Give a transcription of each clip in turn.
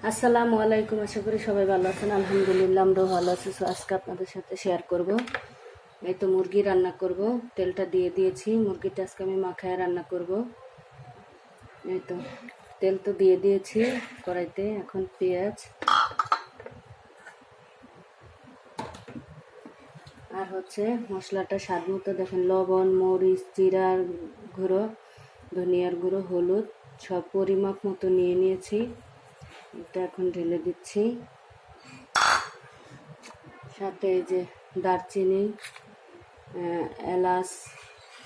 আসসালামু আলাইকুম। আশা করি সবাই ভালো আছেন। আলহামদুলিল্লাহ আমরাও ভালো আছি। আজকে আপনাদের সাথে শেয়ার করব। এই তো মুরগি রান্না করব। তেলটা দিয়ে দিয়েছি। মুরগিটা আজকে আমি মাখায় রান্না করব। এই তো তেল তো দিয়ে দিয়েছি কড়াইতে। এখন পেঁয়াজ আর মশলাটা স্বাদ মতো দেখেন, লবণ, মরিচ, জিরার গুঁড়ো, ধনিয়ার গুঁড়ো, হলুদ সব পরিমাপ মতো নিয়ে নিয়েছি। এটা এখন ঢেলে দিচ্ছি। সাথে এই যে দারচিনি, এলাচ,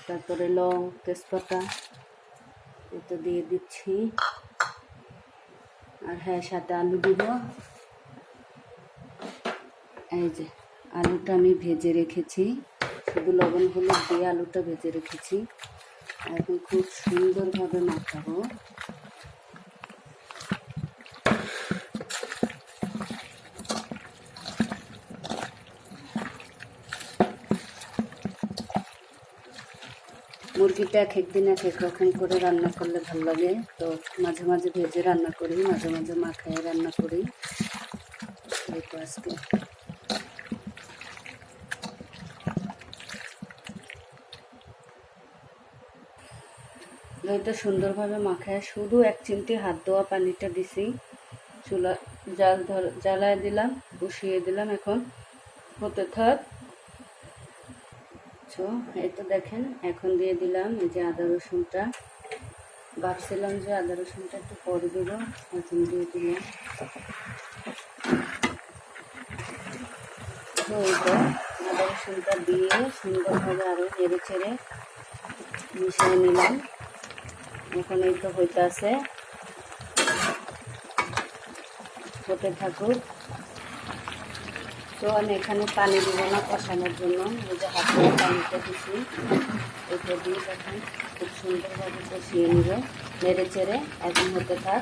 তারপরে লং, তেজপাতা এটা দিয়ে দিচ্ছি। আর হ্যাঁ, সাথে আলু দিব। এই যে আলুটা আমি ভেজে রেখেছি, শুধু লবণ হলুদ দিয়ে আলুটা ভেজে রেখেছি। এখন খুব সুন্দরভাবে মাখাবো। মুরগিটা এক একদিন এক এক রকম করে রান্না করলে ভালো লাগে। তো মাঝে মাঝে ভেজে রান্না করি, মাঝে মাঝে মাখায় রান্না করি। এই তো আজকে এটা সুন্দরভাবে মাখায় শুধু 1 চিমটি হাত ধোয়া পানিটা দিছি। চুলা জ্বালায় দিলাম, বসিয়ে দিলাম। এখন হতে থাক। এই তো দেখেন, এখন দিয়ে দিলাম এই যে আদা রসুনটা। ভাবছিলাম যে আদা রসুনটা একটু পরে দেব, এখন দিয়ে দিলাম। তো এই তো আদা রসুনটা দিয়ে সুন্দরভাবে আরও নেড়ে চেড়ে মিশিয়ে নিলাম। এখন এই তো হইতে আছে, হতে থাকুক। তো আমি এখানে পানি দিব না কষানোর জন্য, এই যে হাতে পানিটা দিচ্ছি। এটা দিয়ে দেখেন খুব সুন্দরভাবে কষিয়ে নিব, নেড়ে চেড়ে। এখন হতে থাক।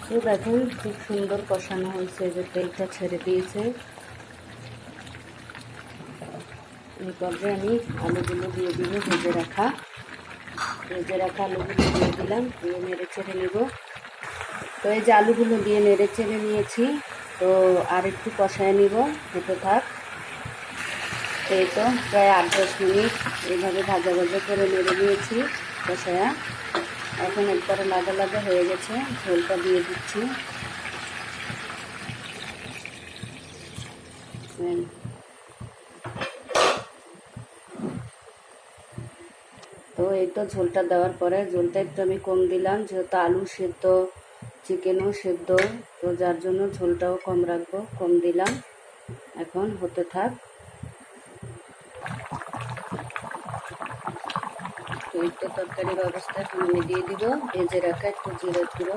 তো দেখুন খুব সুন্দর কষানো হয়েছে, যে তেলটা ছেড়ে দিয়েছে। এই পর্যায়ে আমি আলুগুলো দিয়ে দিব, ভেজে রাখা আলুগুলো দিয়ে দিলাম, দিয়ে নেড়ে চেড়ে নেব। তো এই যে আলুগুলো দিয়ে নেড়ে চেড়ে নিয়েছি। তো আর একটু কষায় নিব, হতে থাক। এই তো প্রায় 8-10 মিনিট এইভাবে ভাজা ভাজা করে নেড়ে নিয়েছি কষায়া। এখন একবারে লাগা লাগা হয়ে গেছে, ঝোলটা দিয়ে দিচ্ছি। তো এই তো ঝোলটা দেওয়ার পরে ঝোলটা একটু আমি কম দিলাম, যেহেতু আলু সেদ্ধ, চিকেনও সেদ্ধ, তো যার জন্য ঝোলটাও কম রাখবো, কম দিলাম। এখন হতে থাক। তো এই তো তরকারির অবস্থা এখন আমি দিয়ে দিব ভেজে রাখা একটু জিরে গুঁড়ো,